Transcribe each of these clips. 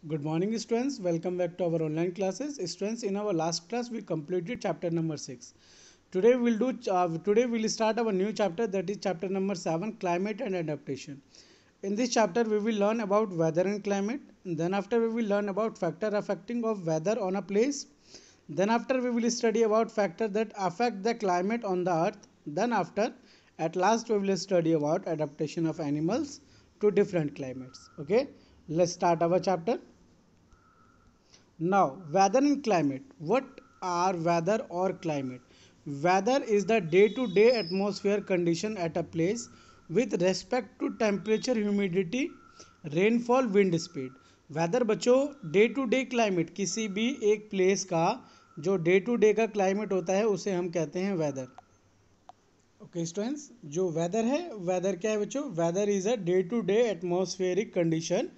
Good morning, students. Welcome back to our online classes. Students, in our last class, we completed chapter number 6. Today we'll start our new chapter, that is chapter number 7, climate and adaptation. In this chapter, we will learn about weather and climate. Then after, we will learn about factor affecting of weather on a place. Then after, we will study about factor that affect the climate on the earth. Then after, at last, we will study about adaptation of animals to different climates. Okay, let's start our chapter. Now, weather and climate. What are weather or climate? Weather is the day-to-day atmosphere condition at a place with respect to temperature, humidity, rainfall, wind speed. Weather बच्चों day to day climate किसी भी एक place का जो day to day का climate होता है उसे हम कहते हैं वेदर. ओके स्टूडेंट्स, जो वेदर है, वेदर क्या है बच्चों? Weather is a day to day atmospheric condition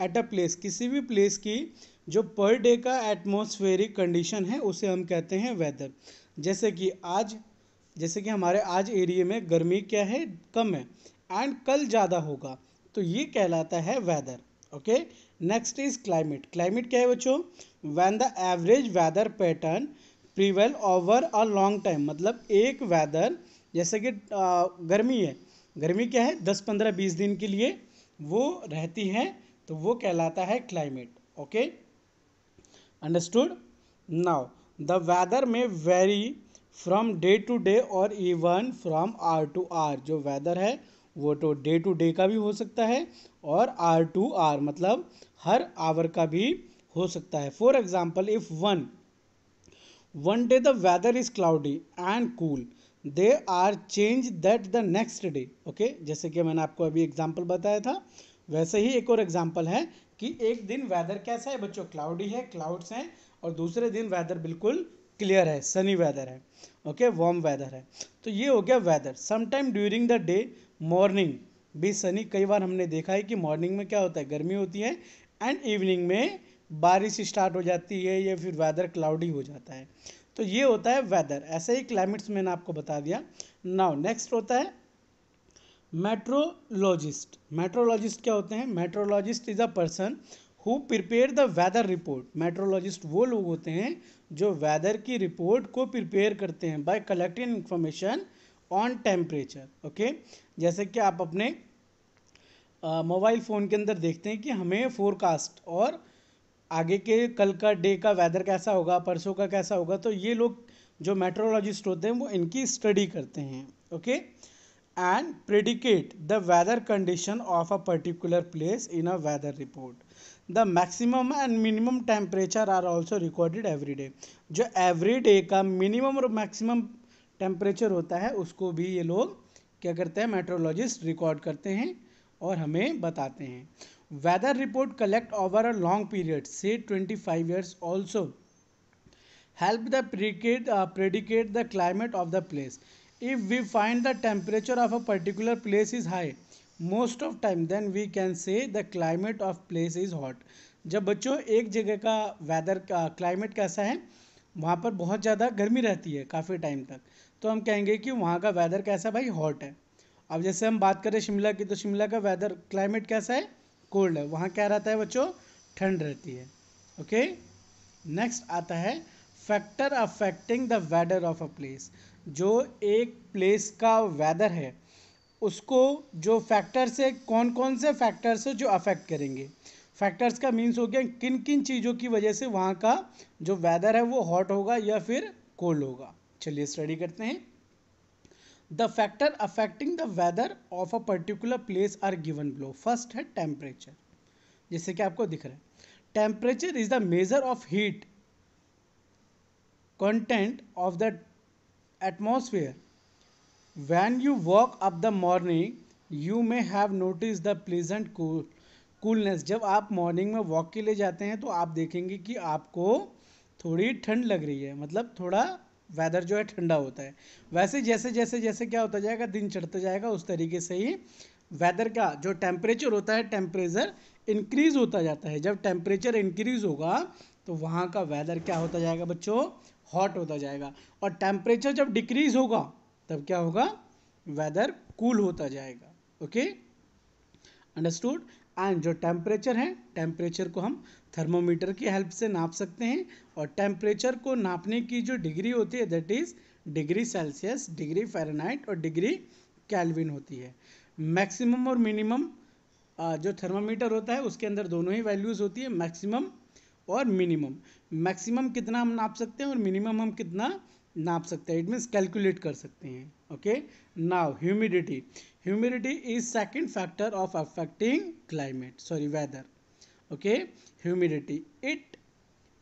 at a place. किसी भी प्लेस की जो पर डे का एटमॉस्फेरिक कंडीशन है उसे हम कहते हैं वेदर. जैसे कि आज, जैसे कि हमारे आज एरिया में गर्मी क्या है, कम है, एंड कल ज़्यादा होगा, तो ये कहलाता है weather. Okay, next is climate. Climate क्या है बच्चों? When the average weather pattern prevail over a long time. मतलब एक वेदर, जैसे कि गर्मी है, गर्मी क्या है, 10 15 20 दिन के लिए वो रहती है, तो वो कहलाता है climate. Okay, understood. Now the weather may vary from day to day और even from hour to hour. जो वेदर है वो तो डे टू डे का भी हो सकता है और आर टू आर मतलब हर आवर का भी हो सकता है. For example, if one day the weather is cloudy and cool, they are change that the next day. Okay, जैसे कि मैंने आपको अभी एग्जांपल बताया था, वैसे ही एक और एग्जांपल है कि एक दिन वेदर कैसा है बच्चों, क्लाउडी है, क्लाउड्स हैं, और दूसरे दिन वेदर बिल्कुल क्लियर है, सनी वेदर है. ओके, वार्म वेदर है. तो ये हो गया weather. Sometime during the day morning भी सनी. कई बार हमने देखा है कि मॉर्निंग में क्या होता है, गर्मी होती है, एंड इवनिंग में बारिश स्टार्ट हो जाती है या फिर वेदर क्लाउडी हो जाता है. तो ये होता है वेदर. ऐसे ही क्लाइमेट्स मैंने आपको बता दिया. नाउ नेक्स्ट होता है मेट्रोलॉजिस्ट. मेट्रोलॉजिस्ट क्या होते हैं? Meteorologist is a person who prepare the weather report. Meteorologist वो लोग होते हैं जो वेदर की रिपोर्ट को प्रिपेयर करते हैं bye collecting information on temperature. Okay, जैसे कि आप अपने मोबाइल फ़ोन के अंदर देखते हैं कि हमें फोरकास्ट और आगे के कल का डे का वेदर कैसा होगा, परसों का कैसा होगा, तो ये लोग जो मेट्रोलॉजिस्ट होते हैं वो इनकी स्टडी करते हैं. Okay, and predicate the weather condition of a particular place in a weather report. The maximum and minimum temperature are also recorded every day. जो एवरी डे का मिनिमम और मैक्सिमम टेम्परेचर होता है उसको भी ये लोग क्या करते हैं, मेट्रोलॉजिस्ट रिकॉर्ड करते हैं और हमें बताते हैं. Weather report collect over a long period से 25 years also help the predicate the climate of the place. If we find the temperature of a particular place is high most of time, then we can say the climate of place is hot. जब बच्चों एक जगह का weather का climate कैसा है, वहाँ पर बहुत ज़्यादा गर्मी रहती है काफ़ी टाइम तक, तो हम कहेंगे कि वहाँ का वेदर कैसा है भाई, हॉट है. अब जैसे हम बात करें शिमला की, तो शिमला का वेदर क्लाइमेट कैसा है, कोल्ड है. वहाँ क्या रहता है बच्चों, ठंड रहती है. ओके, नेक्स्ट आता है factor affecting the weather of a place. जो एक प्लेस का वेदर है उसको जो फैक्टर्स है, कौन कौन से फैक्टर्स है जो अफेक्ट करेंगे. फैक्टर्स का मीन्स हो गया किन किन चीज़ों की वजह से वहाँ का जो वेदर है वो हॉट होगा या फिर कोल्ड होगा. चलिए स्टडी करते हैं. The factor affecting the weather of a particular place are given below. First है टेम्परेचर, जैसे कि आपको दिख रहा है. Temperature is the measure of heat content of the atmosphere. When you walk up the morning, you may have noticed the pleasant coolness. जब आप morning में वॉक के लिए जाते हैं तो आप देखेंगे कि आपको थोड़ी ठंड लग रही है, मतलब थोड़ा वेदर जो है ठंडा होता है. वैसे जैसे जैसे जैसे क्या होता जाएगा, दिन चढ़ता जाएगा, उस तरीके से ही वेदर का जो टेम्परेचर होता है, टेम्परेचर इंक्रीज होता जाता है. जब टेम्परेचर इंक्रीज होगा तो वहाँ का वेदर क्या होता जाएगा बच्चों, हॉट होता जाएगा. और टेम्परेचर जब डिक्रीज होगा तब क्या होगा, वेदर कूल होता जाएगा. Okay, understood. एंड जो टेम्परेचर है, टेम्परेचर को हम थर्मोमीटर की हेल्प से नाप सकते हैं, और टेम्परेचर को नापने की जो डिग्री होती है that is degree Celsius, degree Fahrenheit और डिग्री केल्विन होती है। मैक्सिमम और मिनिमम जो थर्मामीटर होता है उसके अंदर दोनों ही वैल्यूज़ होती है, मैक्सिमम और मिनिमम। मैक्सिमम कितना हम नाप सकते हैं और मिनिमम हम कितना नाप सकते हैं, इट मीन्स कैलकुलेट कर सकते हैं। Okay, now humidity. Humidity is second factor of affecting climate, sorry weather. Okay, humidity it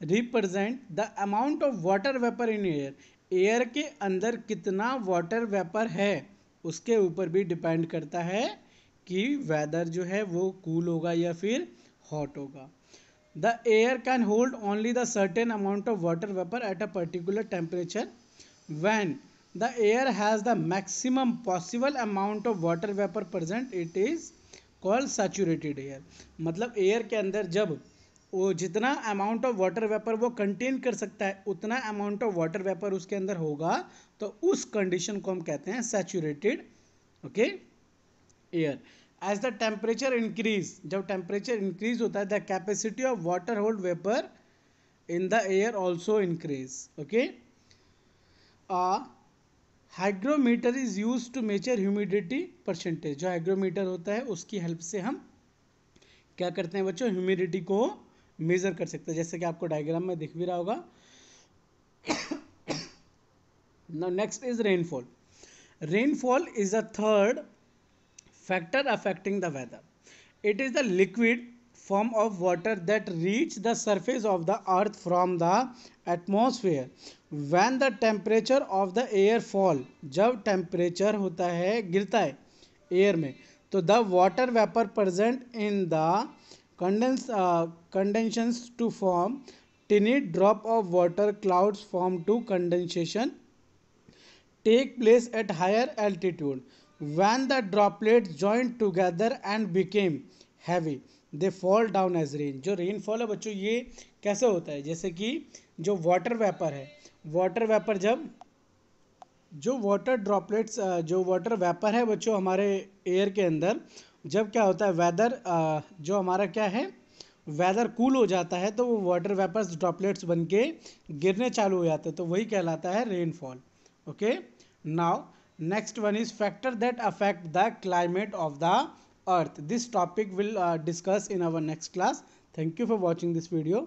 represent the amount of water vapour in air. Air के अंदर कितना वाटर वेपर है उसके ऊपर भी डिपेंड करता है कि वेदर जो है वो कूल होगा या फिर हॉट होगा। The air can hold only the certain amount of water vapor at a particular temperature. When the air has the maximum possible amount of water vapor present, it is called saturated air. मतलब air के अंदर जब वो जितना amount of water vapour वो contain कर सकता है उतना अमाउंट ऑफ वाटर वेपर उसके अंदर होगा, तो उस कंडीशन को हम कहते हैं saturated okay air. As the temperature increase, जब टेम्परेचर इंक्रीज होता है the capacity of water hold vapour in the air also increase. Okay, hygrometer is use to measure humidity percentage. जो हाइग्रोमीटर होता है उसकी हेल्प से हम क्या करते हैं बच्चों, ह्यूमिडिटी को मेजर कर सकते हैं, जैसे कि आपको डायग्राम में दिख भी रहा होगा। Now next is rainfall. Rainfall is a third factor affecting the weather. It is the liquid form of water that reach the surface of the earth from the atmosphere when the temperature of the air fall. जब temperature होता है गिरता है air में तो the water vapor present in the condensations to form tiny drop of water clouds form to condensation take place at higher altitude. When the droplets join together and became heavy, they fall down as rain. जो rainfall है बच्चों ये कैसे होता है, जैसे कि जो वाटर वेपर है, वाटर वेपर जब जो वाटर ड्रॉपलेट्स जो वाटर वेपर है बच्चों हमारे एयर के अंदर, जब क्या होता है वेदर जो हमारा क्या है वेदर कूल हो जाता है तो वो वाटर वेपर्स ड्रॉपलेट्स बन के गिरने चालू हो जाते हैं, तो वही कहलाता है rainfall. Okay, now next one is factor that affect the climate of the earth. This topic will discuss in our next class. Thank you for watching this video.